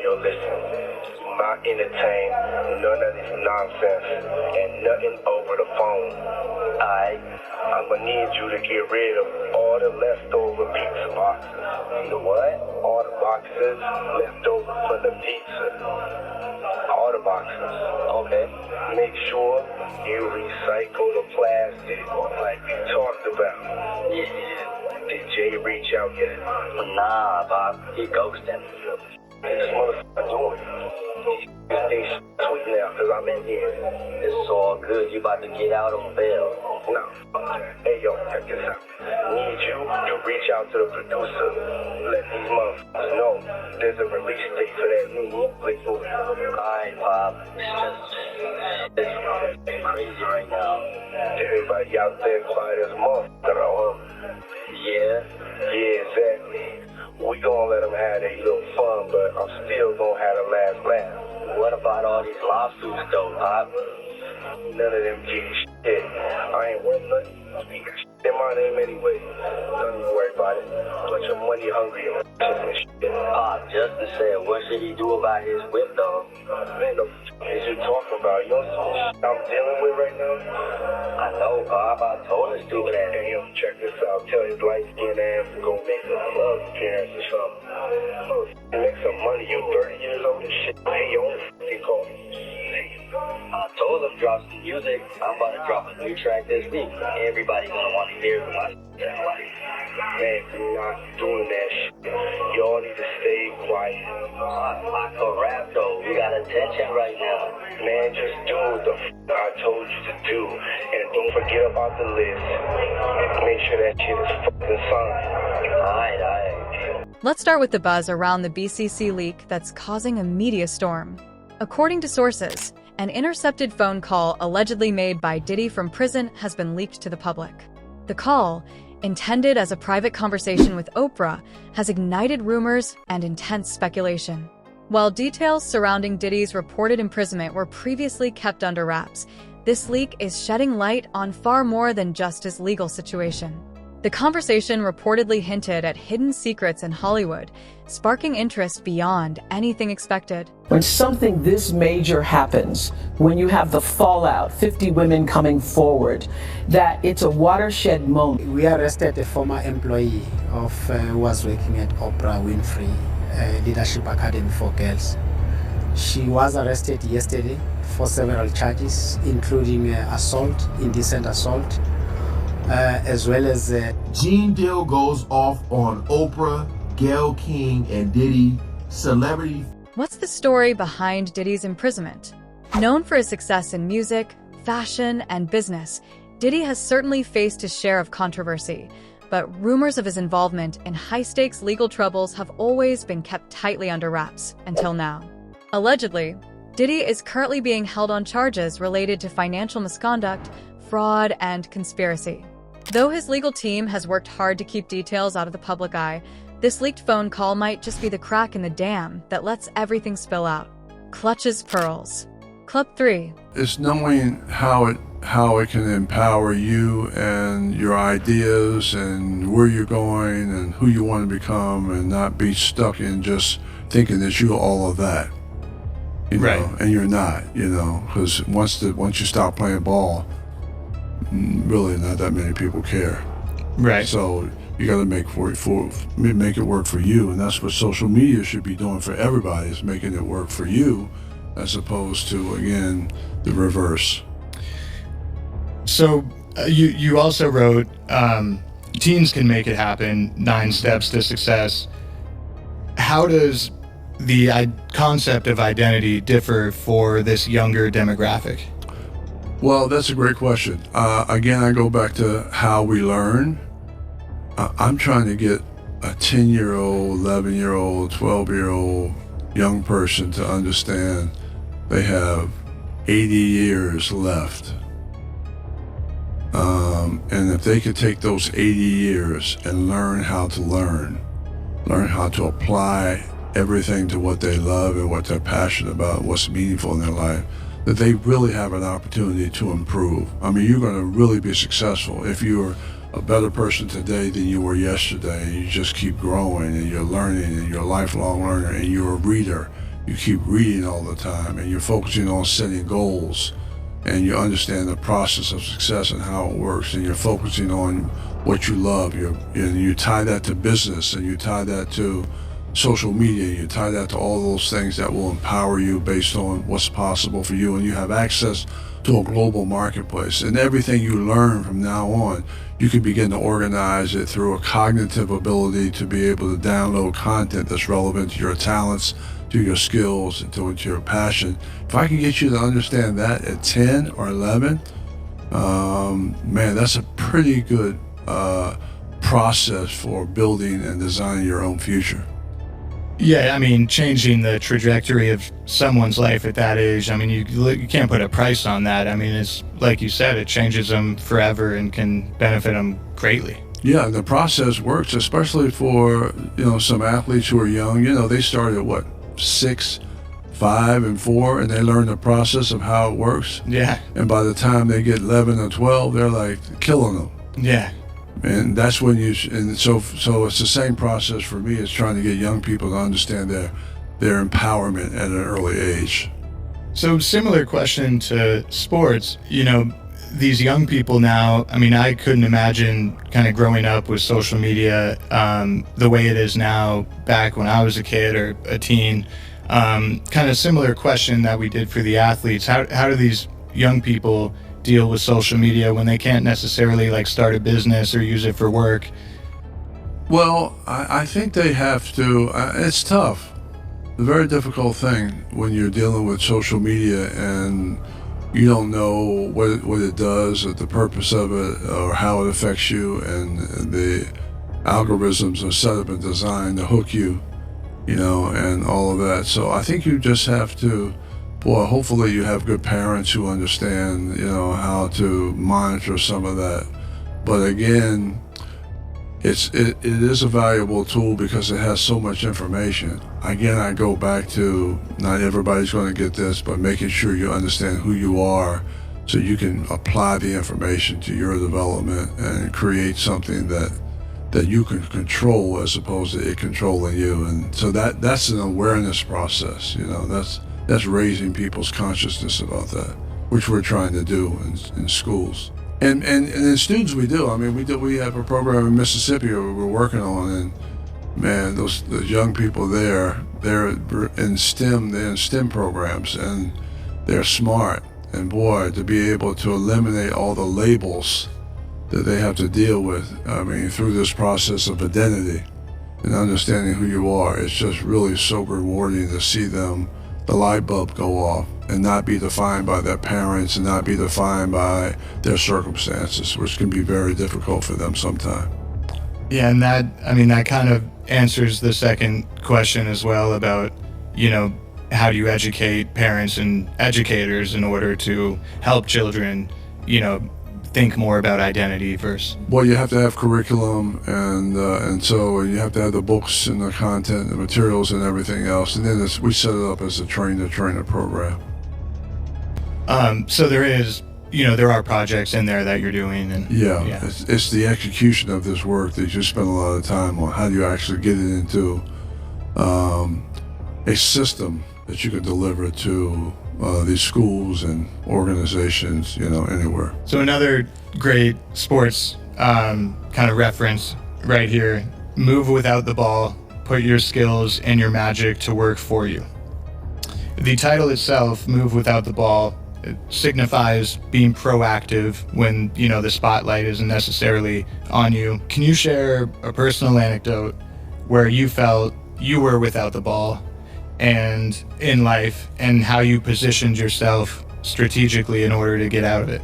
yo, listen. Do not entertain none of this nonsense and nothing over the phone. Alright? I'm gonna need you to get rid of all the leftover pizza boxes. The what? All the boxes left over from the pizza. All the boxes. Okay. Make sure you recycle the plastic like we talked about. Yeah. Did Jay reach out yet? Nah, Bob. He ghosted. This motherfucker doing it. These sweet now, cause I'm in here. It's all good. You about to get out on bail. No. Hey, yo, check this out. Need you to reach out to the producer. Let these motherfuckers know there's a release date for that new movie. Alright, Bob. It's crazy right now. Everybody out there quiet as motherfucker. Yeah, exactly. We gonna let them have their little fun, but I'm still gonna have the last laugh. What about all these lawsuits, though, Pop? None of them get shit. I ain't worth nothing. We got shit in my name anyway. Don't even worry about it. Bunch of money hungry and shit. Justin said, what should he do about his whip, though? Man, the f*** is you talking about? You know some shit I'm dealing with right now? I know, Bob. I told his stupid ass. Hey, yo, check this out. Tell his light-skinned ass to go make a love appearance or something. Make some money. You 30 years old and shit. Hey, yo, what the f*** you call me? I told him drop some music. I'm about to drop a new track this week. Everybody gonna want to hear my shit. Man, you're not doing that shit. Y'all need to stay quiet. I can rap though. We got attention right now. Man, just do what the I told you to do. And don't forget about the list. Make sure that shit is fucking signed. Alright. Let's start with the buzz around the BCC leak that's causing a media storm. According to sources, an intercepted phone call allegedly made by Diddy from prison has been leaked to the public. The call, intended as a private conversation with Oprah, has ignited rumors and intense speculation. While details surrounding Diddy's reported imprisonment were previously kept under wraps, this leak is shedding light on far more than just his legal situation. The conversation reportedly hinted at hidden secrets in Hollywood, sparking interest beyond anything expected. When something this major happens, when you have the fallout, 50 women coming forward, that it's a watershed moment. We arrested a former employee who was working at Oprah Winfrey Leadership Academy for Girls. She was arrested yesterday for several charges, including assault, indecent assault, as well as Gene Deal goes off on Oprah, Gayle King, and Diddy, celebrity. What's the story behind Diddy's imprisonment? Known for his success in music, fashion, and business, Diddy has certainly faced his share of controversy, but rumors of his involvement in high-stakes legal troubles have always been kept tightly under wraps until now. Allegedly, Diddy is currently being held on charges related to financial misconduct, fraud, and conspiracy. Though his legal team has worked hard to keep details out of the public eye, this leaked phone call might just be the crack in the dam that lets everything spill out. Clutches pearls. Club 3. It's knowing how it can empower you and your ideas and where you're going and who you want to become, and not be stuck in just thinking that you're all of that. You know, and you're not, because once you stop playing ball, really not that many people care. Right. So you got to make it work for you, and that's what social media should be doing for everybody, is making it work for you, as opposed to, again, the reverse. So you also wrote, teens can make it happen, 9 steps to success. How does the concept of identity differ for this younger demographic? Well, that's a great question. Again, I go back to how we learn. I'm trying to get a 10-year-old, 11-year-old, 12-year-old young person to understand they have 80 years left. And if they could take those 80 years and learn how to apply everything to what they love and what they're passionate about, what's meaningful in their life, that they really have an opportunity to improve. I mean, you're going to really be successful if you're a better person today than you were yesterday. You just keep growing, and you're learning, and you're a lifelong learner, and you're a reader, you keep reading all the time, and you're focusing on setting goals, and you understand the process of success and how it works, and you're focusing on what you love. You tie that to business, and you tie that to social media, you tie that to all those things that will empower you based on what's possible for you, and you have access to a global marketplace. And everything you learn from now on, you can begin to organize it through a cognitive ability to be able to download content that's relevant to your talents, to your skills, and to your passion. If I can get you to understand that at 10 or 11, man, that's a pretty good process for building and designing your own future. Yeah, I mean, changing the trajectory of someone's life at that age, I mean, you can't put a price on that. I mean, it's like you said, it changes them forever and can benefit them greatly. Yeah, the process works, especially for, some athletes who are young. They start at what, 6, 5, and 4, and they learn the process of how it works. Yeah. And by the time they get 11 or 12, they're like killing them. Yeah. And that's when so it's the same process for me. It's trying to get young people to understand their empowerment at an early age. So similar question to sports, these young people now, I mean, I couldn't imagine kind of growing up with social media the way it is now back when I was a kid or a teen. Kind of similar question that we did for the athletes. How do these young people deal with social media when they can't necessarily like start a business or use it for work? Well, I think they have to. It's tough. It's a very difficult thing when you're dealing with social media and you don't know what it does, or the purpose of it, or how it affects you, and the algorithms are set up and designed to hook you, and all of that. So I think you just have to, hopefully you have good parents who understand, how to monitor some of that. But again, it is a valuable tool because it has so much information. Again, I go back to, not everybody's going to get this, but making sure you understand who you are so you can apply the information to your development and create something that you can control as opposed to it controlling you. And so that's an awareness process. That's raising people's consciousness about that, which we're trying to do in schools. And in students we do. I mean, we have a program in Mississippi we're working on, and man, those young people they're in STEM programs, and they're smart. And boy, to be able to eliminate all the labels that they have to deal with, I mean, through this process of identity and understanding who you are, it's just really so rewarding to see them, the light bulb go off, and not be defined by their parents and not be defined by their circumstances, which can be very difficult for them sometimes. Yeah, and that kind of answers the second question as well about, how do you educate parents and educators in order to help children, think more about identity first? Well, you have to have curriculum, and so you have to have the books and the content, the materials and everything else, and then we set it up as a train-the-trainer program. So there are projects in there that you're doing, and yeah. It's the execution of this work that you spend a lot of time on. How do you actually get it into a system that you can deliver to these schools and organizations, anywhere. So another great sports kind of reference right here: move without the ball, put your skills and your magic to work for you. The title itself, Move Without the Ball, it signifies being proactive when, the spotlight isn't necessarily on you. Can you share a personal anecdote where you felt you were without the ball and in life, and how you positioned yourself strategically in order to get out of it?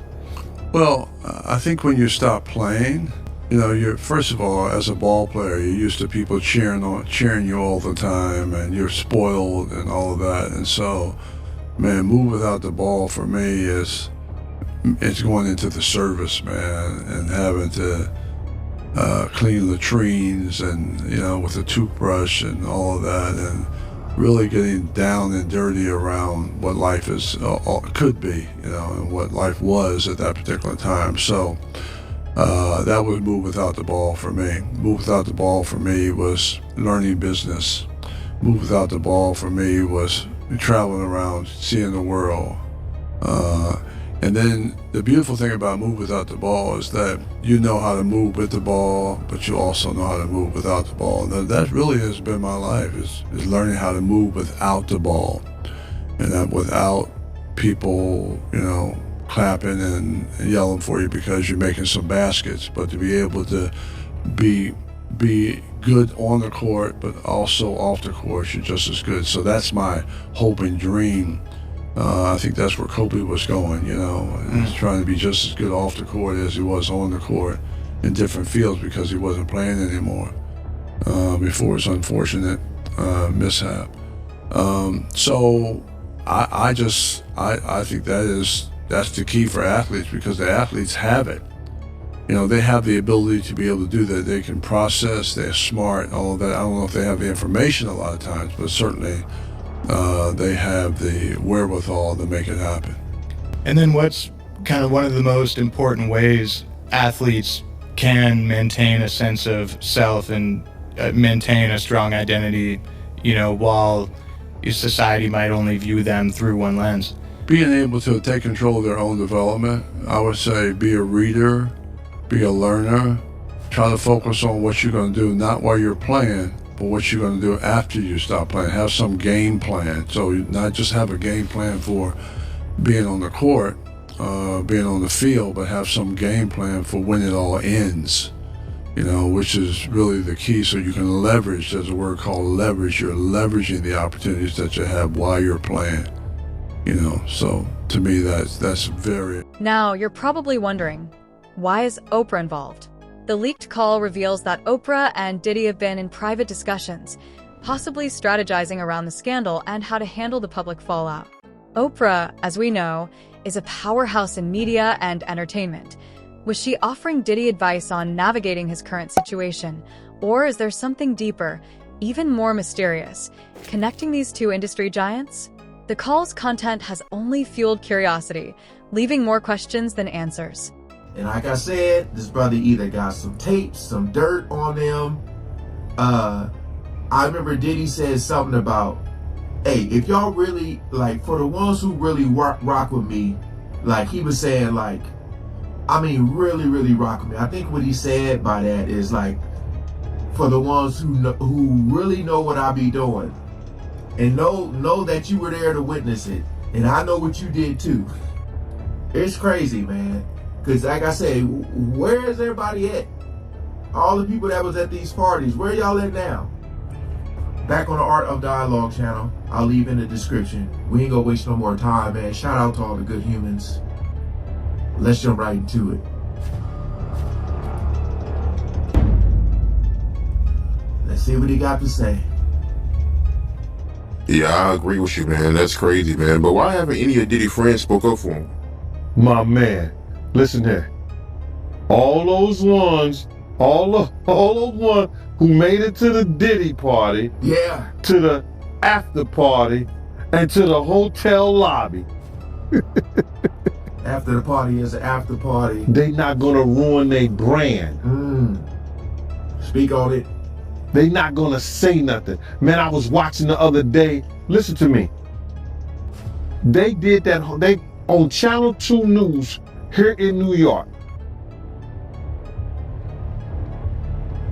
Well, I think when you stop playing, you're, first of all, as a ball player, you're used to people cheering you all the time, and you're spoiled and all of that. And so, man, move without the ball for me it's going into the service, man, and having to clean latrines and, with a toothbrush and all of that, and really getting down and dirty around what life could be, and what life was at that particular time. So that was move without the ball for me. Move without the ball for me was learning business, Move Without the Ball for me was traveling around, seeing the world. And then the beautiful thing about Move Without the Ball is that you know how to move with the ball, but you also know how to move without the ball. And that really has been my life, is learning how to move without the ball. And that without people, clapping and yelling for you because you're making some baskets, but to be able to be good on the court, but also off the court, you're just as good. So that's my hope and dream. I think that's where Kobe was going, He's trying to be just as good off the court as he was on the court in different fields because he wasn't playing anymore before his unfortunate mishap. So I think that's the key for athletes, because the athletes have it. They have the ability to be able to do that. They can process, they're smart, all of that. I don't know if they have the information a lot of times, but certainly they have the wherewithal to make it happen. And then what's kind of one of the most important ways athletes can maintain a sense of self and maintain a strong identity, while society might only view them through one lens? Being able to take control of their own development, I would say be a reader, be a learner, try to focus on what you're going to do, not while you're playing, but what you're going to do after you stop playing. Have some game plan. So you not just have a game plan for being on the court, being on the field, but have some game plan for when it all ends, which is really the key. So you can leverage, there's a word called leverage. You're leveraging the opportunities that you have while you're playing, So to me, that's very... Now, you're probably wondering, why is Oprah involved? The leaked call reveals that Oprah and Diddy have been in private discussions, possibly strategizing around the scandal and how to handle the public fallout. Oprah, as we know, is a powerhouse in media and entertainment. Was she offering Diddy advice on navigating his current situation? Or is there something deeper, even more mysterious, connecting these two industry giants? The call's content has only fueled curiosity, leaving more questions than answers. And like I said, this brother either got some tape, some dirt on them. I remember Diddy said something about, hey, if y'all really, for the ones who really rock with me, he was saying, really, really rock with me. I think what he said by that is, for the ones who really know what I be doing, and know that you were there to witness it, and I know what you did too. It's crazy, man. Because like I say, where is everybody at? All the people that was at these parties, where y'all at now? Back on the Art of Dialogue channel, I'll leave in the description. We ain't gonna waste no more time, man. Shout out to all the good humans. Let's jump right into it. Let's see what he got to say. Yeah, I agree with you, man. That's crazy, man. But why haven't any of Diddy's friends spoke up for him? My man, listen here. All those ones who made it to the Diddy party, yeah, to the after party, and to the hotel lobby. After the party is an after party. They not gonna ruin their brand. Speak on it. They not gonna say nothing. Man, I was watching the other day. Listen to me. They did that. They on Channel 2 News here in New York.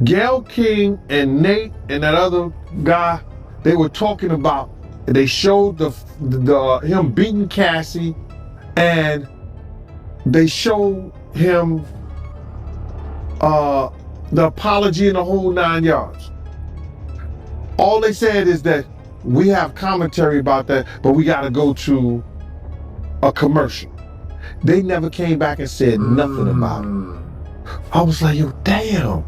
Gayle King and Nate and that other guy, they were talking about. They showed the him beating Cassie, and they showed him the apology in the whole 9 yards. All they said is that we have commentary about that, but we got to go to a commercial. They never came back and said nothing about it. I was like, yo, damn.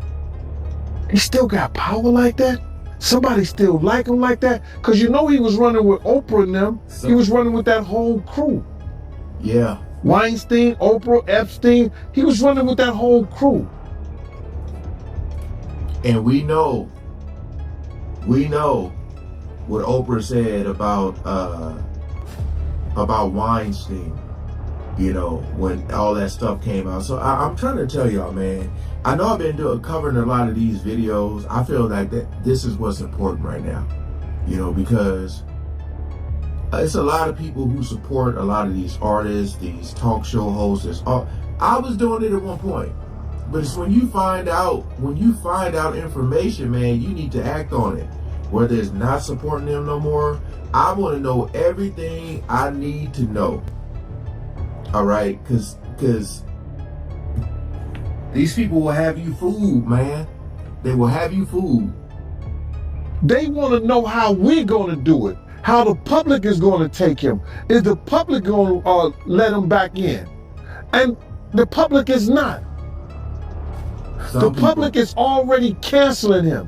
He still got power like that? Somebody still like him like that? Because he was running with Oprah and them. He was running with that whole crew. Yeah. Weinstein, Oprah, Epstein. He was running with that whole crew. And we know what Oprah said about Weinstein, when all that stuff came out. So I'm trying to tell y'all, man, I know I've been covering a lot of these videos. I feel like that this is what's important right now. You know, because it's a lot of people who support a lot of these artists, these talk show hosts. I was doing it at one point, but it's when you find out information, man, you need to act on it. Whether it's not supporting them no more, I want to know everything I need to know. All right, because these people will have you fooled, man. They will have you fooled. They want to know how we're going to do it, how the public is going to take him. Is the public going to let him back in? And the public is not. The public is already canceling him.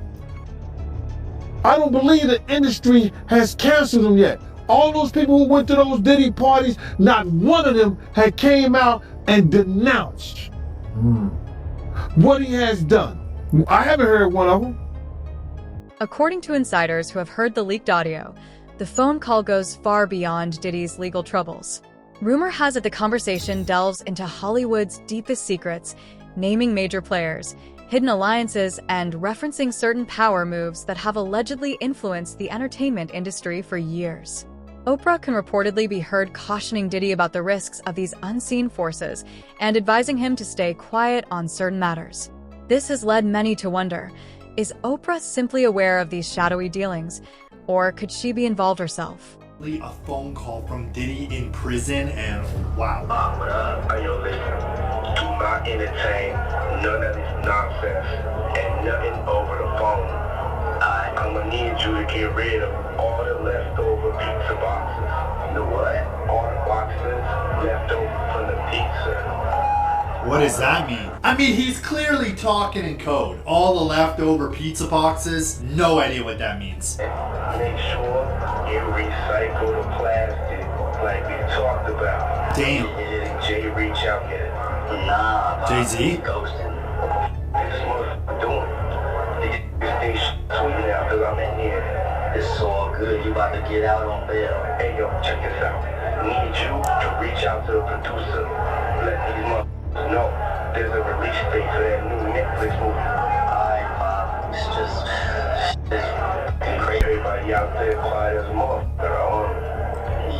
I don't believe the industry has canceled him yet. All those people who went to those Diddy parties, not one of them had came out and denounced what he has done. I haven't heard one of them. According to insiders who have heard the leaked audio, the phone call goes far beyond Diddy's legal troubles. Rumor has it the conversation delves into Hollywood's deepest secrets, naming major players, hidden alliances, and referencing certain power moves that have allegedly influenced the entertainment industry for years. Oprah can reportedly be heard cautioning Diddy about the risks of these unseen forces and advising him to stay quiet on certain matters. This has led many to wonder, is Oprah simply aware of these shadowy dealings, or could she be involved herself? A phone call from Diddy in prison, and wow. Yo, listen, do not entertain none of this nonsense and nothing over the phone. I'm gonna need you to get rid of all the leftover pizza boxes. The what? All the boxes left over from the pizza. What does that mean? I mean, he's clearly talking in code. All the leftover pizza boxes, no idea what that means. Make sure you recycle the plastic like we talked about. Damn. Did Jay reach out yet? Nah. Jay-Z? Ghosting. This motherfucker doing. This thing sweet now because I'm in here. It's all good. You about to get out on bail. Hey, yo, check this out. Need you to reach out to the producer. Let these motherfuckers know there's a release date for that new Netflix movie. Alright, Bob. It's just crazy. Everybody out there quiet as a motherfucker.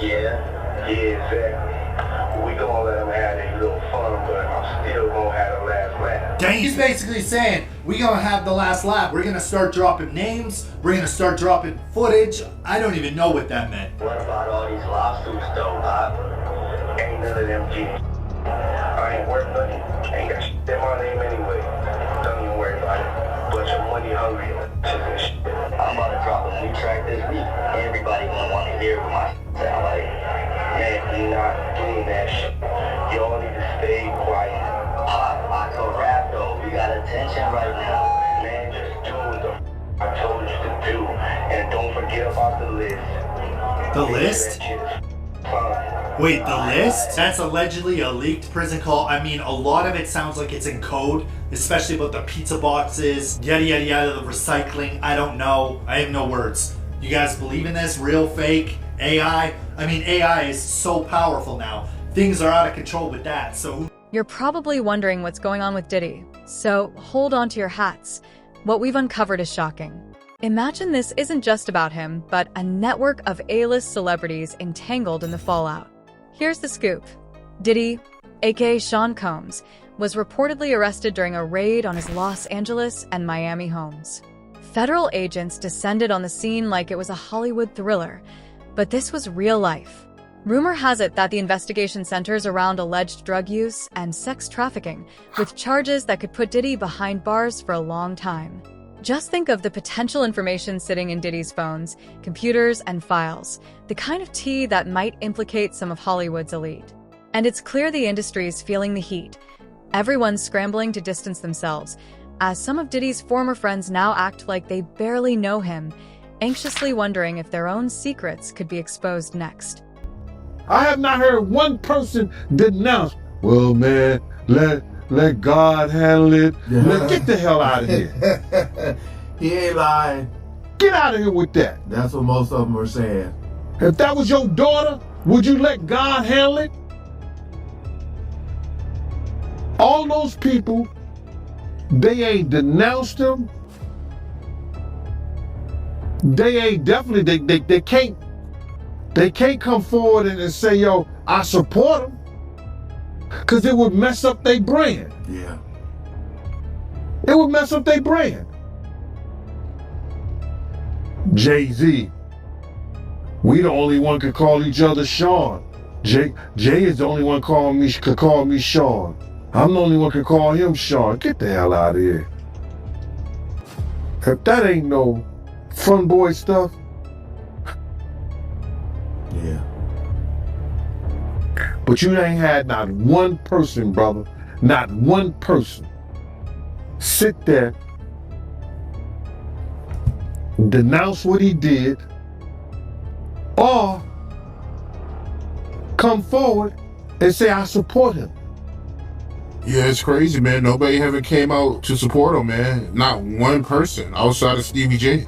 Yeah, exactly. We gonna let them have their little fun, but I'm still gonna have the last laugh. Dang, he's basically saying, we gonna have the last laugh. We're gonna start dropping names. We're gonna start dropping footage. I don't even know what that meant. What about all these lawsuits though, Bob? Ain't none of them G's. I ain't worth nothing. Ain't got shit in my name anyway. Don't even worry about it. Bunch of money hungry and shit. I'm about to drop a new track this week. Everybody gonna want to hear what my sound like. Man, you not doing that shit. Y'all need to stay quiet. I can rap though. We got attention right now. Man, just do the I told you to do. And don't forget about the list. The list? Wait, the list? That's allegedly a leaked prison call. I mean, a lot of it sounds like it's in code, especially about the pizza boxes, yada yada yada, the recycling. I don't know. I have no words. You guys believe in this? Real, fake, AI? I mean, AI is so powerful now. Things are out of control with that, so... You're probably wondering what's going on with Diddy, so hold on to your hats. What we've uncovered is shocking. Imagine this isn't just about him, but a network of A-list celebrities entangled in the fallout. Here's the scoop. Diddy, aka Sean Combs, was reportedly arrested during a raid on his Los Angeles and Miami homes. Federal agents descended on the scene like it was a Hollywood thriller, but this was real life. Rumor has it that the investigation centers around alleged drug use and sex trafficking, with charges that could put Diddy behind bars for a long time. Just think of the potential information sitting in Diddy's phones, computers, and files, the kind of tea that might implicate some of Hollywood's elite. And it's clear the industry is feeling the heat. Everyone's scrambling to distance themselves, as some of Diddy's former friends now act like they barely know him, anxiously wondering if their own secrets could be exposed next. I have not heard one person denounce, well, man, let God handle it. Man, get the hell out of here. He ain't lying. Get out of here with that. That's what most of them are saying. If that was your daughter, would you let God handle it? All those people, they ain't denounced him. they ain't definitely, they can't come forward and say, yo, I support them. Because it would mess up their brand. Yeah. It would mess up their brand. Jay-Z. We the only one could call each other Sean. Jay is the only one could call me Sean. I'm the only one could call him Sean. Get the hell out of here. If that ain't no fun boy stuff. Yeah. But you ain't had not one person, brother, not one person sit there, denounce what he did, or come forward and say, I support him. Yeah, it's crazy, man. Nobody ever came out to support him, man. Not one person outside of Stevie J.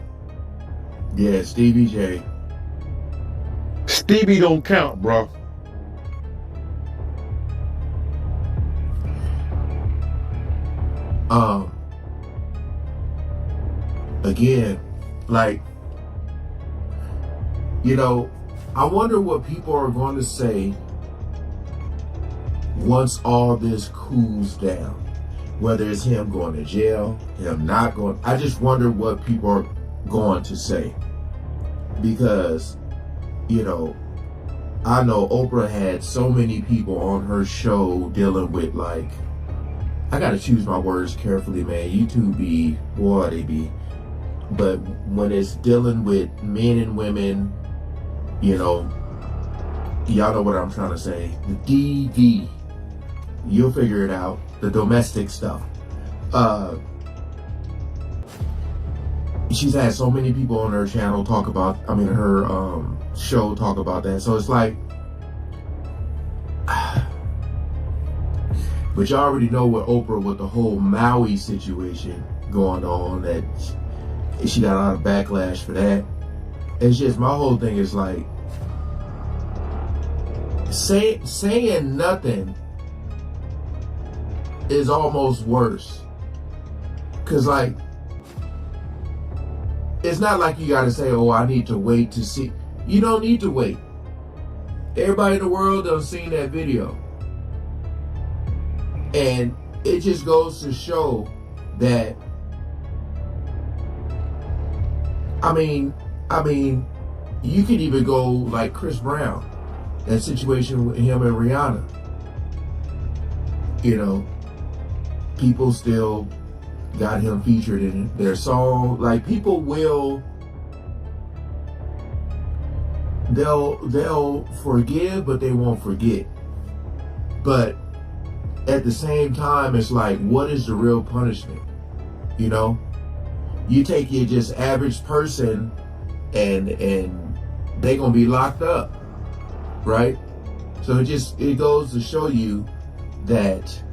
Yeah, Stevie J. Stevie don't count, bro. Again, like, you know, I wonder what people are going to say once all this cools down. Whether it's him going to jail, him not going. I just wonder what people are going to say. Because, you know, I know Oprah had so many people on her show dealing with, like, I gotta choose my words carefully, man. YouTube be, boy, they be. But when it's dealing with men and women, you know, y'all know what I'm trying to say. The DV, you'll figure it out. The domestic stuff. She's had so many people on her channel talk about, her show talk about that. So it's like, but you already know with Oprah, with the whole Maui situation going on, that she got a lot of backlash for that. It's just, my whole thing is like, saying nothing is almost worse. Cause like, it's not like you gotta say, oh, I need to wait to see. You don't need to wait. Everybody in the world done seen that video. And it just goes to show that, I mean, you could even go like Chris Brown, that situation with him and Rihanna. You know, people still got him featured in their song. Like, people will, they'll forgive, but they won't forget. But at the same time, it's like, what is the real punishment? You know, you take your just average person and they gonna be locked up, right? So it goes to show you that,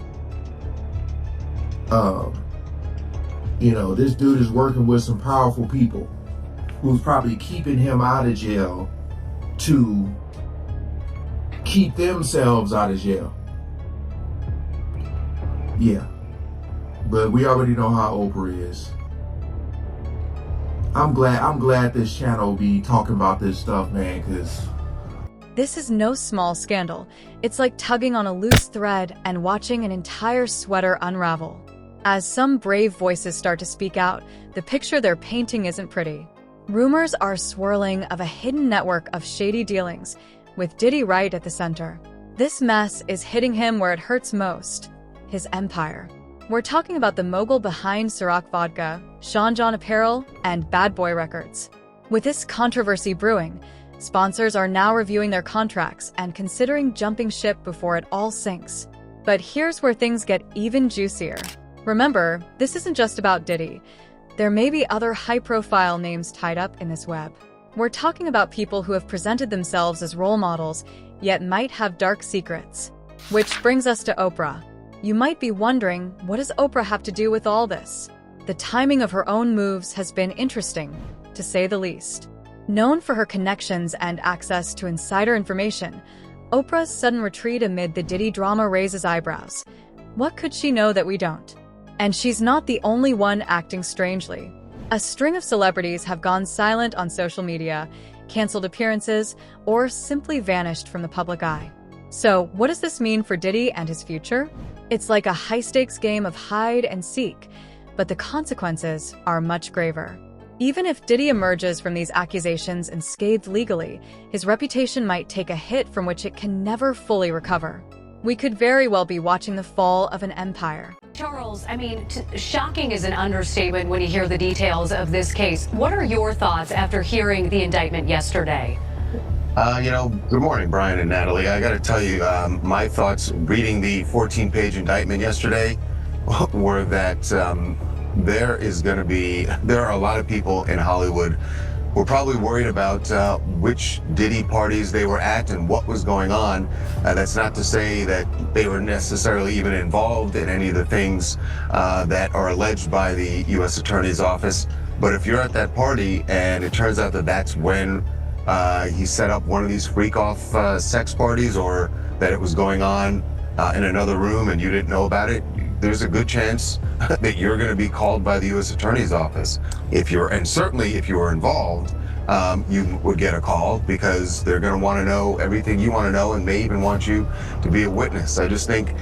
you know, this dude is working with some powerful people who's probably keeping him out of jail to keep themselves out of jail. Yeah, but we already know how Oprah is. I'm glad this channel be talking about this stuff, man, because This is no small scandal. It's like tugging on a loose thread and watching an entire sweater unravel. As some brave voices start to speak out, the picture they're painting isn't pretty. Rumors are swirling of a hidden network of shady dealings, with Diddy right at the center. This mess is hitting him where it hurts most: his empire. We're talking about the mogul behind Ciroc Vodka, Sean John Apparel, and Bad Boy Records. With this controversy brewing, sponsors are now reviewing their contracts and considering jumping ship before it all sinks. But here's where things get even juicier. Remember, this isn't just about Diddy. There may be other high-profile names tied up in this web. We're talking about people who have presented themselves as role models, yet might have dark secrets. Which brings us to Oprah. You might be wondering, what does Oprah have to do with all this? The timing of her own moves has been interesting, to say the least. Known for her connections and access to insider information, Oprah's sudden retreat amid the Diddy drama raises eyebrows. What could she know that we don't? And she's not the only one acting strangely. A string of celebrities have gone silent on social media, canceled appearances, or simply vanished from the public eye. So, what does this mean for Diddy and his future? It's like a high-stakes game of hide and seek, but the consequences are much graver. Even if Diddy emerges from these accusations unscathed legally, his reputation might take a hit from which it can never fully recover. We could very well be watching the fall of an empire. Charles, I mean, shocking is an understatement when you hear the details of this case. What are your thoughts after hearing the indictment yesterday? Good morning, Brian and Natalie. I got to tell you, my thoughts reading the 14-page indictment yesterday were that there are a lot of people in Hollywood who are probably worried about which Diddy parties they were at and what was going on. That's not to say that they were necessarily even involved in any of the things that are alleged by the U.S. Attorney's Office. But if you're at that party and it turns out that that's when he set up one of these freak-off sex parties, or that it was going on in another room and you didn't know about it, there's a good chance that you're going to be called by the U.S. Attorney's Office. And certainly if you were involved, you would get a call, because they're going to want to know everything you want to know and may even want you to be a witness. I just think,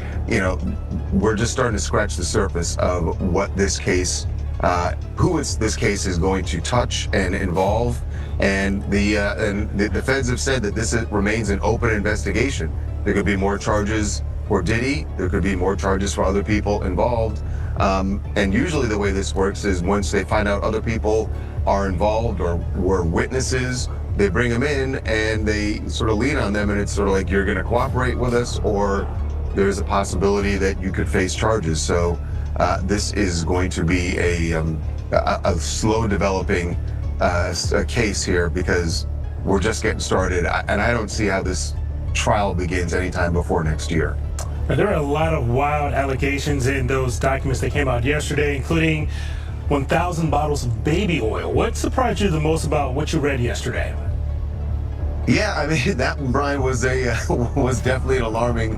we're just starting to scratch the surface of what this case, this case is going to touch and involve. And the feds have said that this remains an open investigation. There could be more charges for Diddy. There could be more charges for other people involved. And usually the way this works is once they find out other people are involved or were witnesses, they bring them in and they sort of lean on them, and it's sort of like, you're going to cooperate with us, or there's a possibility that you could face charges. So this is going to be a slow developing case here, because we're just getting started, and I don't see how this trial begins anytime before next year. There are a lot of wild allegations in those documents that came out yesterday, including 1,000 bottles of baby oil. What surprised you the most about what you read yesterday? Yeah, I mean, that, Brian, was definitely an alarming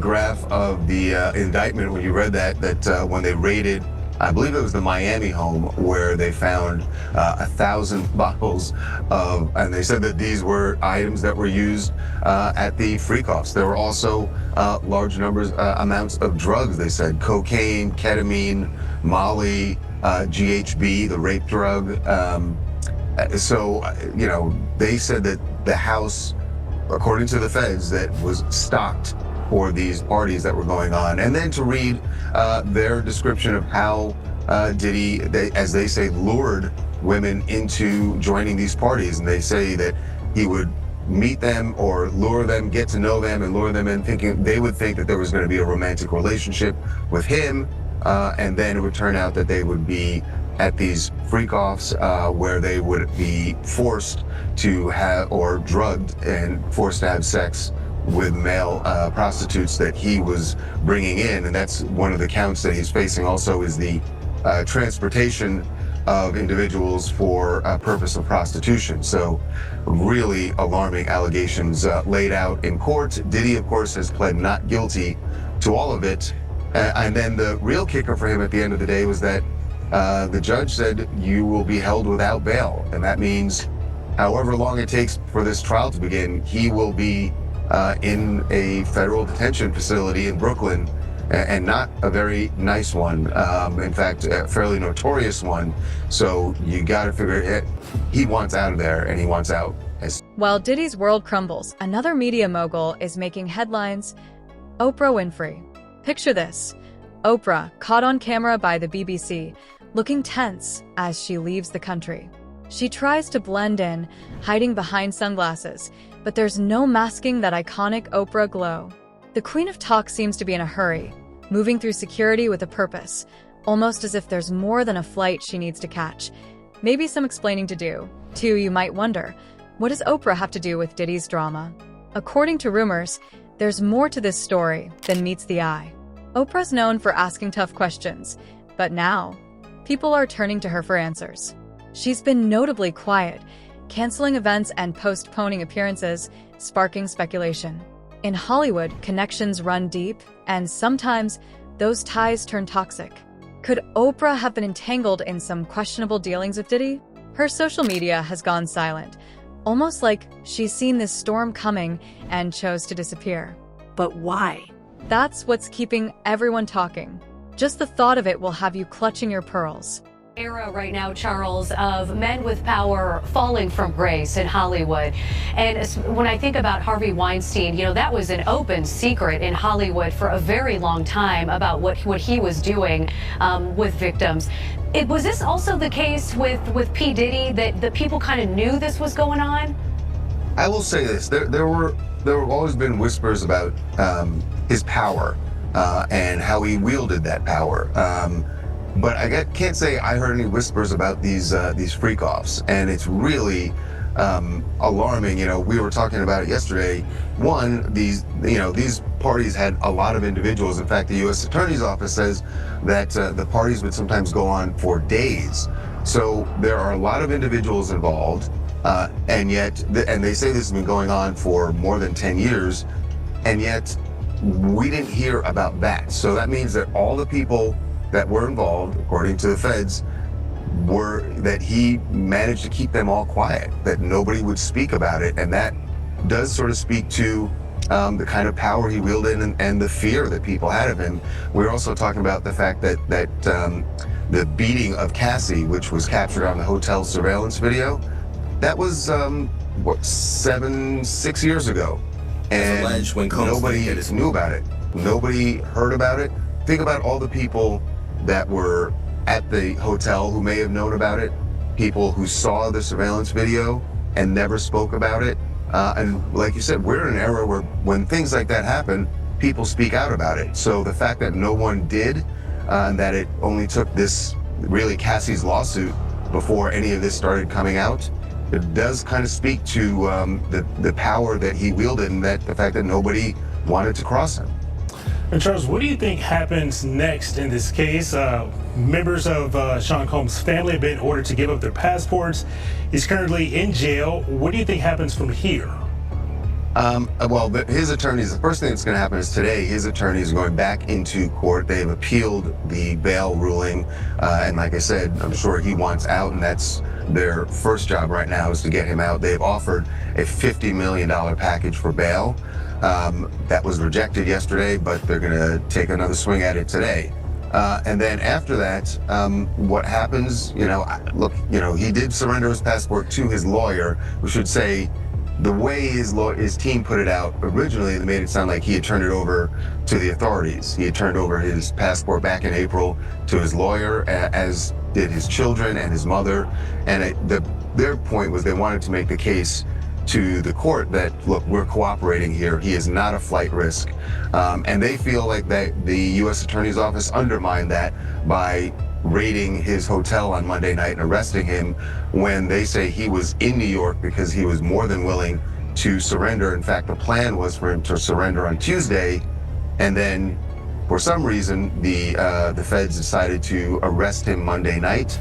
graph of the indictment when you read that when they raided, I believe it was the Miami home, where they found 1,000 bottles of, and they said that these were items that were used at the freak-offs. There were also large amounts of drugs. They said cocaine, ketamine, Molly, GHB, the rape drug. They said that the house, according to the feds, that was stocked for these parties that were going on. And then to read their description of how Diddy, as they say, lured women into joining these parties. And they say that he would meet them or lure them, get to know them, and lure them in, thinking they would think that there was going to be a romantic relationship with him. And then it would turn out that they would be at these freak-offs where they would be forced to have, or drugged and forced to have sex with male prostitutes that he was bringing in. And that's one of the counts that he's facing also, is the transportation of individuals for purpose of prostitution. So really alarming allegations laid out in court. Diddy, of course, has pled not guilty to all of it. And then the real kicker for him at the end of the day was that the judge said, you will be held without bail. And that means however long it takes for this trial to begin, he will be in a federal detention facility in Brooklyn, and not a very nice one. In fact, a fairly notorious one. So you got to figure it. He wants out of there, and he wants out. While Diddy's world crumbles, another media mogul is making headlines: Oprah Winfrey. Picture this: Oprah caught on camera by the BBC, looking tense as she leaves the country. She tries to blend in, hiding behind sunglasses, but there's no masking that iconic Oprah glow. The Queen of Talk seems to be in a hurry, moving through security with a purpose, almost as if there's more than a flight she needs to catch. Maybe some explaining to do. Too, you might wonder, what does Oprah have to do with Diddy's drama? According to rumors, there's more to this story than meets the eye. Oprah's known for asking tough questions, but now, people are turning to her for answers. She's been notably quiet, canceling events and postponing appearances, sparking speculation. In Hollywood, connections run deep, and sometimes those ties turn toxic. Could Oprah have been entangled in some questionable dealings with Diddy? Her social media has gone silent, almost like she's seen this storm coming and chose to disappear. But why? That's what's keeping everyone talking. Just the thought of it will have you clutching your pearls. Era right now, Charles, of men with power falling from grace in Hollywood. And when I think about Harvey Weinstein, you know, that was an open secret in Hollywood for a very long time about what he was doing with victims. Was this also the case with P. Diddy, that people kind of knew this was going on? I will say this, there have always been whispers about his power and how he wielded that power. But I can't say I heard any whispers about these freak-offs, and it's really alarming. You know, we were talking about it yesterday. One, these parties had a lot of individuals. In fact, the U.S. Attorney's Office says that the parties would sometimes go on for days. So there are a lot of individuals involved, and they say this has been going on for more than 10 years, and yet we didn't hear about that. So that means that all the people that were involved, according to the feds, that he managed to keep them all quiet, that nobody would speak about it. And that does sort of speak to the kind of power he wielded and the fear that people had of him. We're also talking about the fact that the beating of Cassie, which was captured on the hotel surveillance video, that was 6 years ago. And nobody knew about it. Nobody heard about it. Think about all the people that were at the hotel who may have known about it, people who saw the surveillance video and never spoke about it. And like you said, we're in an era where when things like that happen, people speak out about it. So the fact that no one did, and that it only took really Cassie's lawsuit before any of this started coming out, it does kind of speak to the power that he wielded, and the fact that nobody wanted to cross him. And Charles, what do you think happens next in this case? Members of Sean Combs' family have been ordered to give up their passports. He's currently in jail. What do you think happens from here? Well, his attorneys, the first thing that's going to happen is today, his attorneys are going back into court. They've appealed the bail ruling. And like I said, I'm sure he wants out, and that's their first job right now is to get him out. They've offered a $50 million package for bail. That was rejected yesterday, but they're going to take another swing at it today. And then after that, what happens, he did surrender his passport to his lawyer. We should say the way his team put it out originally, they made it sound like he had turned it over to the authorities. He had turned over his passport back in April to his lawyer, as did his children and his mother. And their point was they wanted to make the case to the court that, look, we're cooperating here. He is not a flight risk. And they feel like that the U.S. Attorney's Office undermined that by raiding his hotel on Monday night and arresting him when they say he was in New York because he was more than willing to surrender. In fact, the plan was for him to surrender on Tuesday, and then for some reason the feds decided to arrest him Monday night.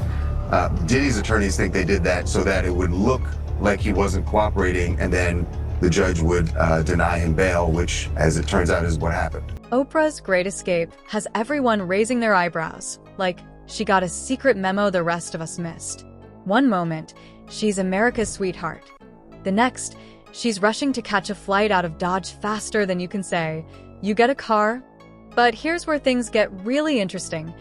Diddy's attorneys think they did that so that it would look like he wasn't cooperating, and then the judge would deny him bail, which, as it turns out, is what happened. Oprah's great escape has everyone raising their eyebrows, like she got a secret memo the rest of us missed. One moment, she's America's sweetheart. The next, she's rushing to catch a flight out of Dodge faster than you can say, "You get a car?" But here's where things get really interesting.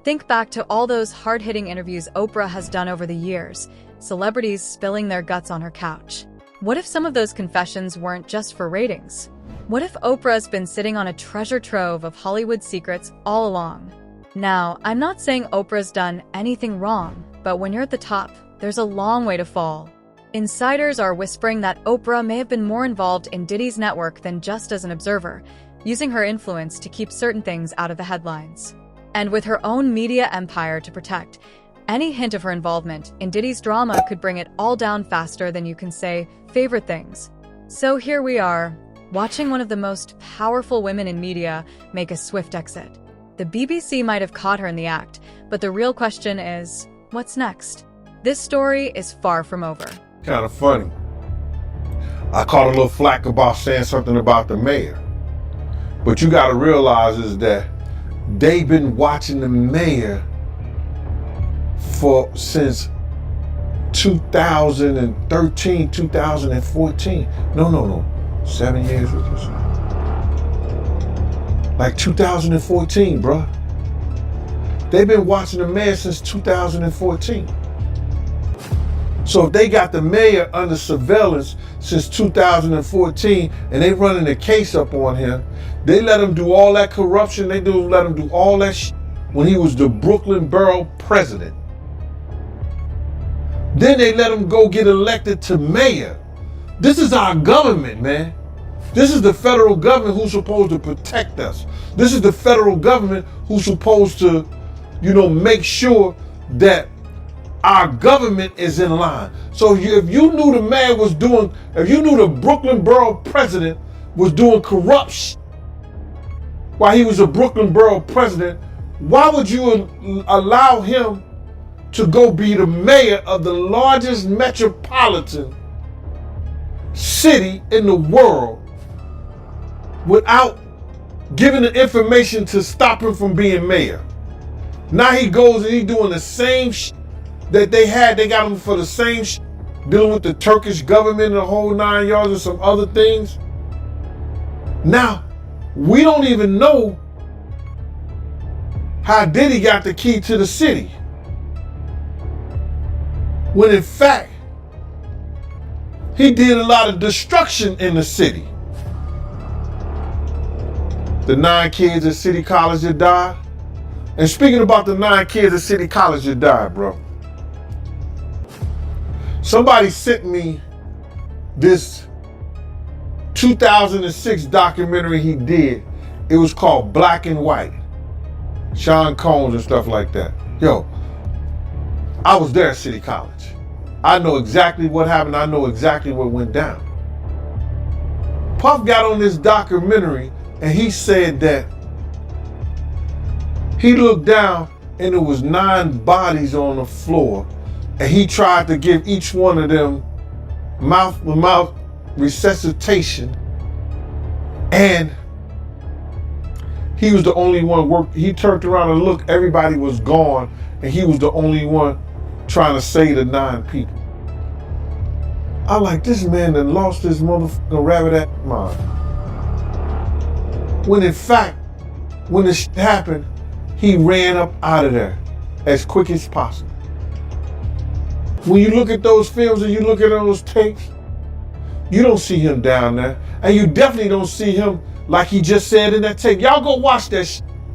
Think back to all those hard-hitting interviews Oprah has done over the years, celebrities spilling their guts on her couch. What if some of those confessions weren't just for ratings? What if Oprah's been sitting on a treasure trove of Hollywood secrets all along? Now, I'm not saying Oprah's done anything wrong, but when you're at the top, there's a long way to fall. Insiders are whispering that Oprah may have been more involved in Diddy's network than just as an observer, using her influence to keep certain things out of the headlines. And with her own media empire to protect, any hint of her involvement in Diddy's drama could bring it all down faster than you can say favorite things. So here we are, watching one of the most powerful women in media make a swift exit. The BBC might have caught her in the act, but the real question is, what's next? This story is far from over. Kind of funny. I caught a little flack about saying something about the mayor. But you gotta realize is that they've been watching the mayor since 2013, 2014. No. 7 years with this. Like 2014, bruh. They've been watching the mayor since 2014. So if they got the mayor under surveillance since 2014 and they running a case up on him, they let him do all that corruption, let him do all that shit when he was the Brooklyn borough president. Then they let him go get elected to mayor. This is our government, man. This is the federal government who's supposed to protect us. This is the federal government who's supposed to, make sure that our government is in line. So if you knew the mayor was if you knew the Brooklyn borough president was doing corruption while he was a Brooklyn borough president, why would you allow him to go be the mayor of the largest metropolitan city in the world without giving the information to stop him from being mayor? Now he goes and he's doing the same that they got him for the same dealing with the Turkish government and the whole 9 yards and some other things. Now, we don't even know how Diddy got the key to the city. When in fact, he did a lot of destruction in the city. The 9 kids at City College that died. And speaking about the 9 kids at City College that died, bro. Somebody sent me this 2006 documentary he did. It was called Black and White. Sean Combs and stuff like that. Yo, I was there at City College. I know exactly what happened. I know exactly what went down. Puff got on this documentary and he said that he looked down and there was 9 bodies on the floor, and he tried to give each one of them mouth-to-mouth resuscitation, and he was the only one he turned around and looked, everybody was gone, and he was the only one trying to save the 9 people. I like, this man that lost his motherfucking rabbit mind. When in fact, when this happened, he ran up out of there as quick as possible. When you look at those films and you look at those tapes, you don't see him down there. And you definitely don't see him like he just said in that tape. Y'all go watch that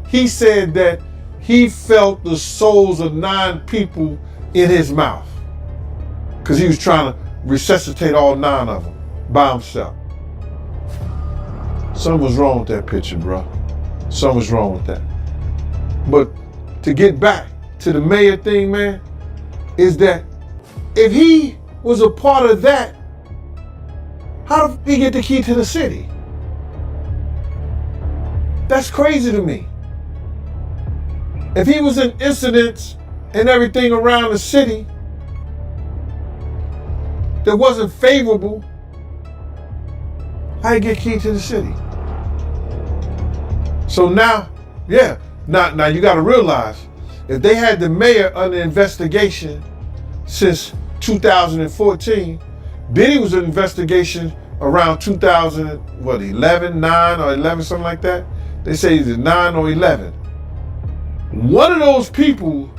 He said that he felt the souls of 9 people in his mouth because he was trying to resuscitate all 9 of them by himself. Something was wrong with that picture, bro. Something was wrong with that. But to get back to the mayor thing, man, is that if he was a part of that, how did he get the key to the city? That's crazy to me. If he was in incidents and everything around the city that wasn't favorable, how did he get key to the city? So now, now you got to realize, if they had the mayor under investigation since 2014, Diddy was in investigation around 2011, 9 or 11, something like that. They say he's 9 or 11. One of those people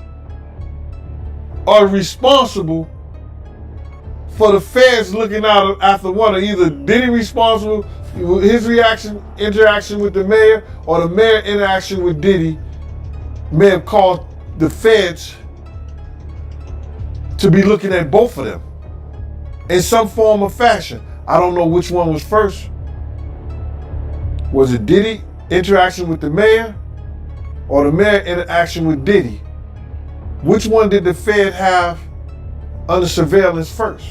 are responsible for the feds looking out after one, or either Diddy responsible, his interaction with the mayor, or the mayor interaction with Diddy may have caused the feds to be looking at both of them in some form or fashion. I don't know which one was first. Was it Diddy interaction with the mayor, or the mayor interaction with Diddy? Which one did the Fed have under surveillance first?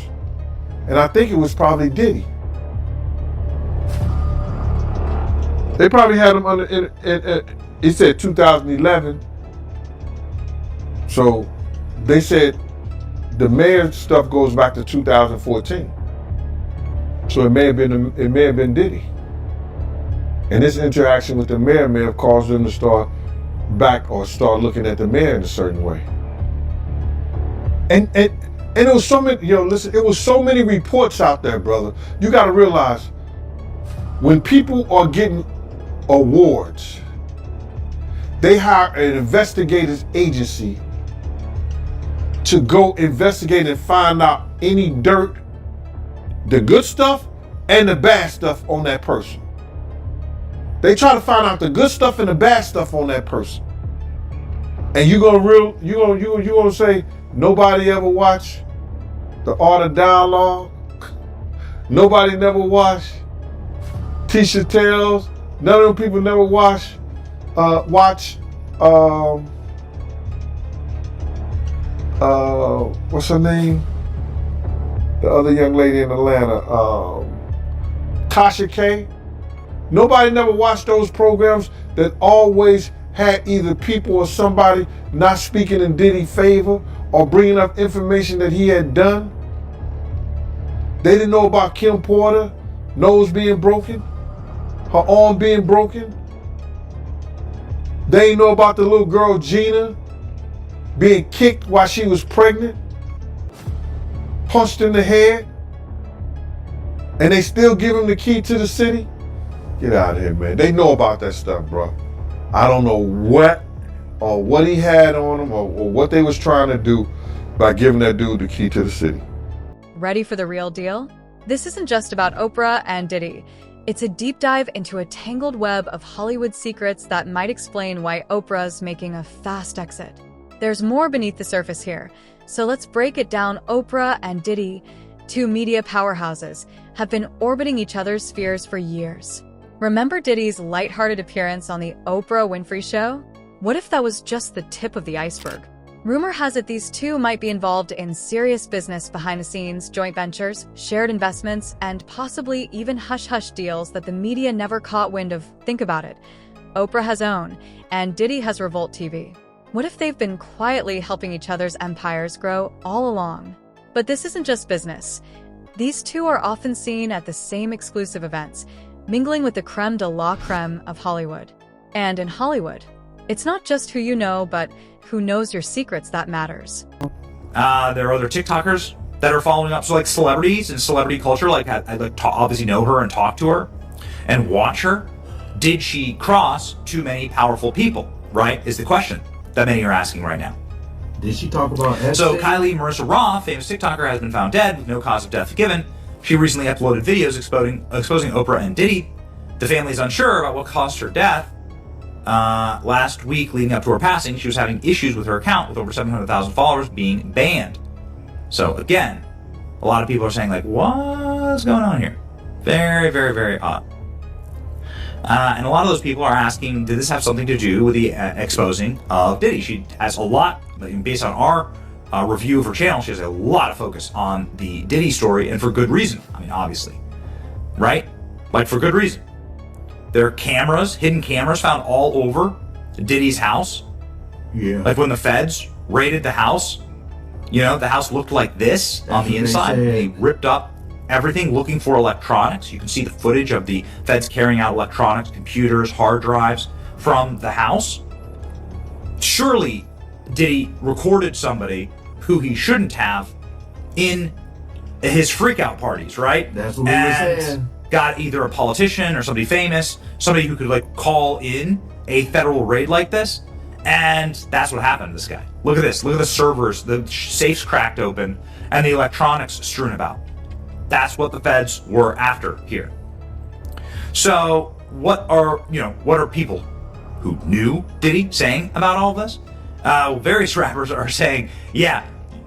And I think it was probably Diddy. They probably had him under, it said 2011. So they said the mayor stuff goes back to 2014. So it may have been Diddy. And this interaction with the mayor may have caused them to start looking at the mayor in a certain way. And it was so many, listen, it was so many reports out there, brother. You got to realize, when people are getting awards, they hire an investigative agency to go investigate and find out any dirt, the good stuff and the bad stuff on that person. They try to find out the good stuff and the bad stuff on that person. And you gonna say nobody ever watched The Art of Dialogue? Nobody never watched Tisha Tales? None of them people never watch what's her name? The other young lady in Atlanta, Tasha K. Nobody never watched those programs that always had either people or somebody not speaking in Diddy's favor or bringing up information that he had done. They didn't know about Kim Porter, nose being broken, her arm being broken. They didn't know about the little girl Gina being kicked while she was pregnant, punched in the head, and they still give him the key to the city. Get out of here, man. They know about that stuff, bro. I don't know what he had on him or what they was trying to do by giving that dude the key to the city. Ready for the real deal? This isn't just about Oprah and Diddy. It's a deep dive into a tangled web of Hollywood secrets that might explain why Oprah's making a fast exit. There's more beneath the surface here, so let's break it down. Oprah and Diddy, two media powerhouses, have been orbiting each other's spheres for years. Remember Diddy's lighthearted appearance on the Oprah Winfrey Show? What if that was just the tip of the iceberg? Rumor has it these two might be involved in serious business behind the scenes, joint ventures, shared investments, and possibly even hush-hush deals that the media never caught wind of. Think about it. Oprah has OWN, and Diddy has Revolt TV. What if they've been quietly helping each other's empires grow all along? But this isn't just business. These two are often seen at the same exclusive events, mingling with the creme de la creme of Hollywood. And in Hollywood, it's not just who you know, but who knows your secrets that matters. There are other TikTokers that are following up. So like celebrities and celebrity culture, like I like to obviously know her and talk to her and watch her. Did she cross too many powerful people, right? Is the question that many are asking right now. Did she talk about Epstein? So Kylie Marissa Roth, famous TikToker, has been found dead with no cause of death given. She recently uploaded videos exposing Oprah and Diddy. The family is unsure about what caused her death. Last week, leading up to her passing, she was having issues with her account, with over 700,000 followers being banned. So again, a lot of people are saying like, what's going on here? Very, very, very odd. And a lot of those people are asking, did this have something to do with the exposing of Diddy? She has a lot, based on our review of her channel, she has a lot of focus on the Diddy story, and for good reason. I mean, obviously, right? Like for good reason. There are cameras, hidden cameras found all over Diddy's house. Yeah. Like when the feds raided the house, the house looked like this on the inside. They ripped up everything looking for electronics. You can see the footage of the feds carrying out electronics, computers, hard drives from the house. Surely Diddy recorded somebody who he shouldn't have in his freakout parties, right? That's what we were saying. Got either a politician or somebody famous, somebody who could like call in a federal raid like this, and that's what happened to this guy. Look at this. Look at the servers, the safes cracked open, and the electronics strewn about. That's what the feds were after here. So what are people who knew Diddy saying about all of this? Various rappers are saying, yeah,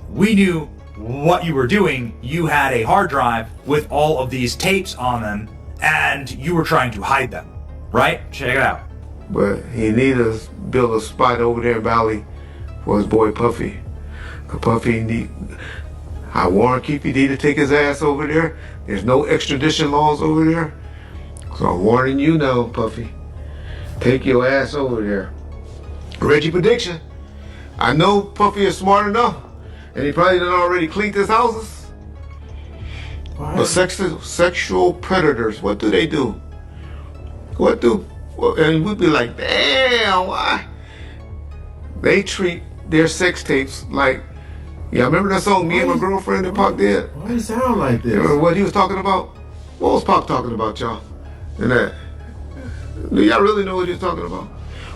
we knew what you were doing. You had a hard drive with all of these tapes on them, and you were trying to hide them, right? Check it out. But he need to build a spot over there in Valley for his boy Puffy. I warn Keefy need to take his ass over there. There's no extradition laws over there. So I'm warning you now, Puffy. Take your ass over there. Reggie prediction. I know Puffy is smart enough, and he probably done already cleaned his houses. But sexual predators, what do they do? And we'd be like, damn, why? They treat their sex tapes like Yeah, remember that song, Me and My Girlfriend, that Pac did? Why does it sound like this? Remember what he was talking about? What was Pac talking about, y'all? And that. Do y'all really know what he was talking about?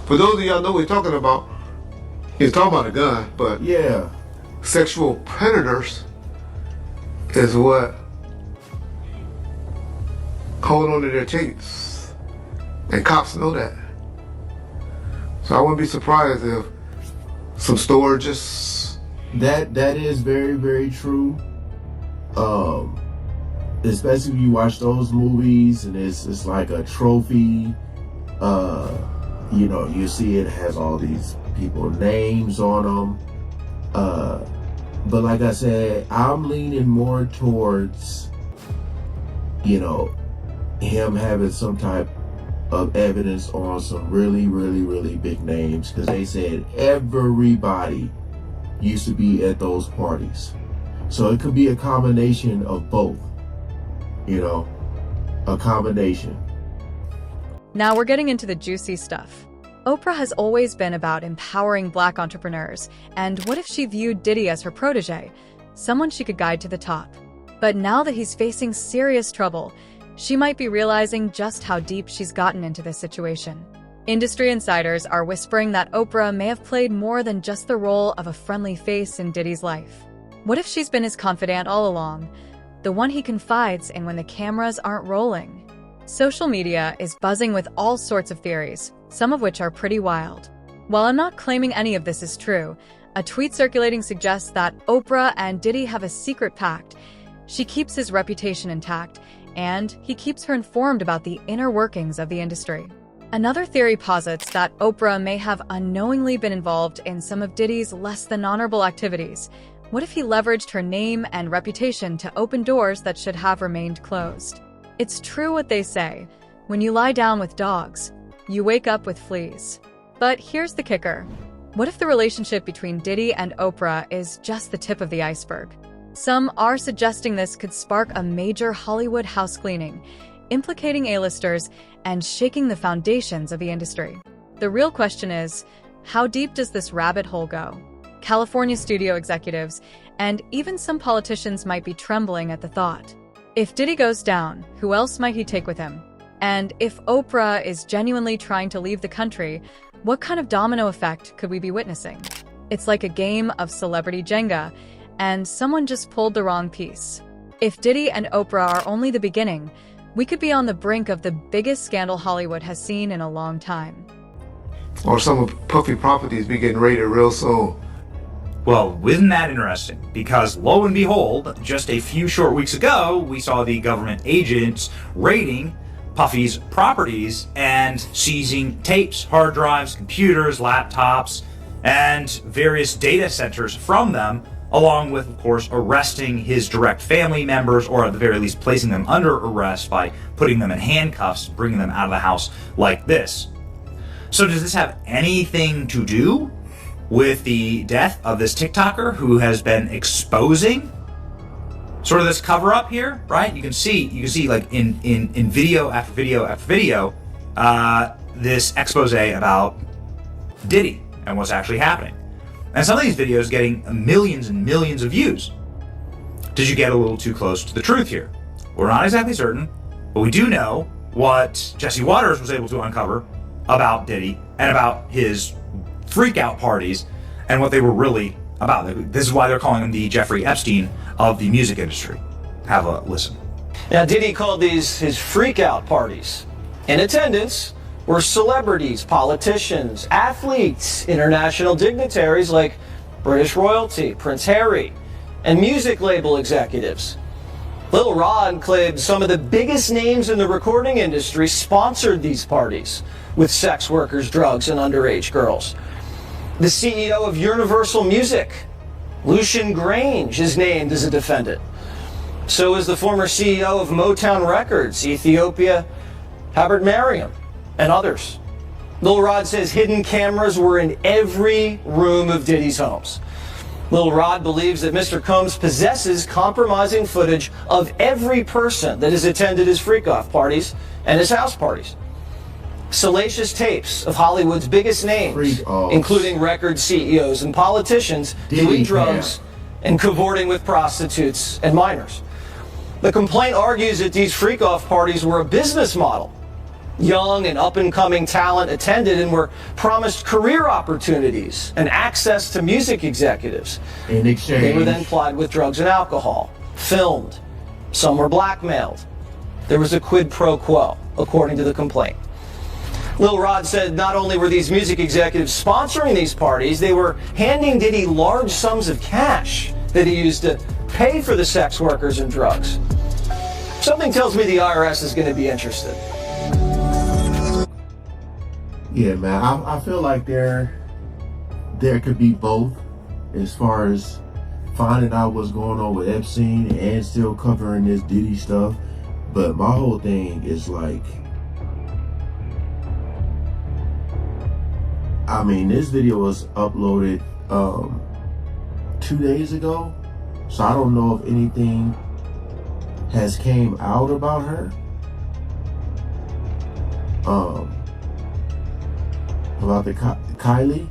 For those of y'all know what he's talking about, he's talking about a gun, but yeah, sexual predators is what hold on to their tapes. And cops know that. So I wouldn't be surprised if some storages. That is very, very true. Especially if you watch those movies and it's like a trophy. You know, you see it has all these people names on them. But like I said, I'm leaning more towards, you know, him having some type of evidence on some really, really, really big names, because they said everybody used to be at those parties. So it could be a combination of both, you know, a combination. Now we're getting into the juicy stuff. Oprah has always been about empowering Black entrepreneurs, and what if she viewed Diddy as her protege, someone she could guide to the top? But now that he's facing serious trouble, she might be realizing just how deep she's gotten into this situation. Industry insiders are whispering that Oprah may have played more than just the role of a friendly face in Diddy's life. What if she's been his confidant all along, the one he confides in when the cameras aren't rolling? Social media is buzzing with all sorts of theories, some of which are pretty wild. While I'm not claiming any of this is true, a tweet circulating suggests that Oprah and Diddy have a secret pact. She keeps his reputation intact, and he keeps her informed about the inner workings of the industry. Another theory posits that Oprah may have unknowingly been involved in some of Diddy's less than honorable activities. What if he leveraged her name and reputation to open doors that should have remained closed? It's true what they say, when you lie down with dogs, you wake up with fleas. But here's the kicker. What if the relationship between Diddy and Oprah is just the tip of the iceberg? Some are suggesting this could spark a major Hollywood house cleaning, implicating A-listers and shaking the foundations of the industry. The real question is, how deep does this rabbit hole go? California studio executives and even some politicians might be trembling at the thought. If Diddy goes down, who else might he take with him? And if Oprah is genuinely trying to leave the country, what kind of domino effect could we be witnessing? It's like a game of celebrity Jenga, and someone just pulled the wrong piece. If Diddy and Oprah are only the beginning, we could be on the brink of the biggest scandal Hollywood has seen in a long time. Or some of Puffy properties be getting raided real soon. Well, isn't that interesting? Because lo and behold, just a few short weeks ago, we saw the government agents raiding Puffy's properties and seizing tapes, hard drives, computers, laptops, and various data centers from them, along with, of course, arresting his direct family members, or at the very least placing them under arrest by putting them in handcuffs, bringing them out of the house like this. So does this have anything to do with the death of this TikToker who has been exposing sort of this cover-up here, right? You can see like in video after video after video, this expose about Diddy and what's actually happening. And some of these videos getting millions and millions of views. Did you get a little too close to the truth here? We're not exactly certain, but we do know what Jesse Waters was able to uncover about Diddy and about his freak-out parties and what they were really about. This is why they're calling him the Jeffrey Epstein of the music industry. Have a listen. Now, Diddy called these his freak-out parties. In attendance were celebrities, politicians, athletes, international dignitaries like British royalty, Prince Harry, and music label executives. Lil Rod claimed some of the biggest names in the recording industry sponsored these parties with sex workers, drugs, and underage girls. The CEO of Universal Music, Lucian Grange, is named as a defendant. So is the former CEO of Motown Records, Ethiopia, Habert Mariam, and others. Lil Rod says hidden cameras were in every room of Diddy's homes. Lil Rod believes that Mr. Combs possesses compromising footage of every person that has attended his freak-off parties and his house parties. Salacious tapes of Hollywood's biggest names, including record CEOs and politicians, doing drugs and cavorting with prostitutes and minors. The complaint argues that these freak-off parties were a business model. Young and up-and-coming talent attended and were promised career opportunities and access to music executives. In exchange, they were then plied with drugs and alcohol, filmed. Some were blackmailed. There was a quid pro quo, according to the complaint. Lil Rod said not only were these music executives sponsoring these parties, they were handing Diddy large sums of cash that he used to pay for the sex workers and drugs. Something tells me the IRS is going to be interested. Yeah, man, I feel like there could be both as far as finding out what's going on with Epstein and still covering this Diddy stuff. But my whole thing is like, I mean, this video was uploaded 2 days ago, so I don't know if anything has came out about her. About the Kylie.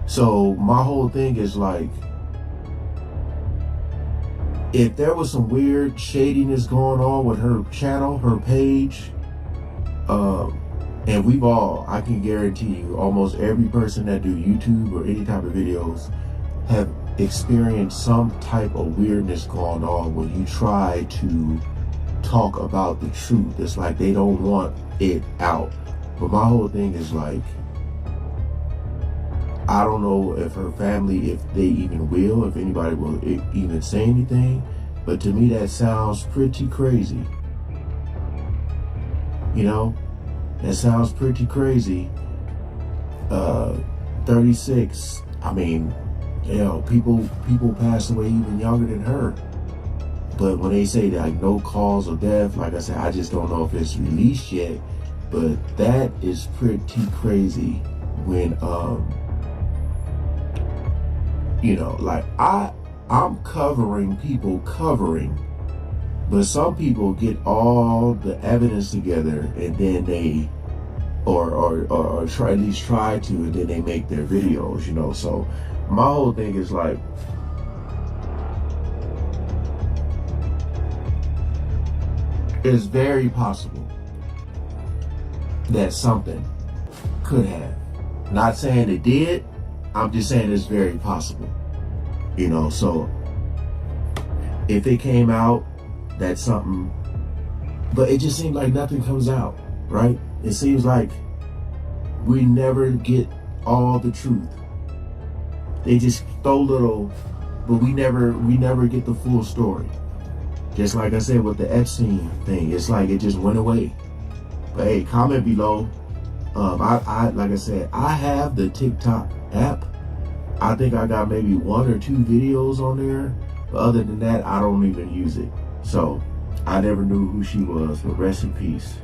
So my whole thing is like, if there was some weird shadiness going on with her channel, her page, and we've all, I can guarantee you, almost every person that do YouTube or any type of videos have experienced some type of weirdness going on when you try to talk about the truth. It's like they don't want it out. But my whole thing is like, I don't know if her family, if they even will, if anybody will even say anything, but to me that sounds pretty crazy. You know, that sounds pretty crazy. 36, I mean, you know, people pass away even younger than her. But when they say that, like, no cause of death, like I said, I just don't know if it's released yet. But that is pretty crazy when, you know, like I'm covering people covering, but some people get all the evidence together and then they, or try, at least try to, and then they make their videos, you know. So my whole thing is like, it's very possible that something could have. Not saying it did, I'm just saying it's very possible. You know, so if it came out, that's something, but it just seems like nothing comes out, right? It seems like we never get all the truth. They just throw little, but we never get the full story. Just like I said with the Epstein thing, it's like it just went away. But hey, comment below. I like I said, I have the TikTok app. I think I got maybe 1 or 2 videos on there. But other than that, I don't even use it. So I never knew who she was, but rest in peace.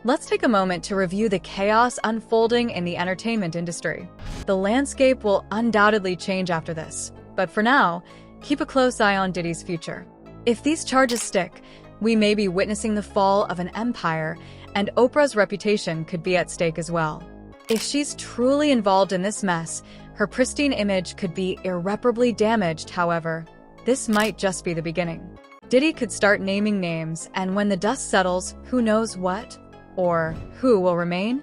Let's take a moment to review the chaos unfolding in the entertainment industry. The landscape will undoubtedly change after this. But for now, keep a close eye on Diddy's future. If these charges stick, we may be witnessing the fall of an empire, and Oprah's reputation could be at stake as well. If she's truly involved in this mess, her pristine image could be irreparably damaged. However, this might just be the beginning. Diddy could start naming names, and when the dust settles, who knows what or who will remain?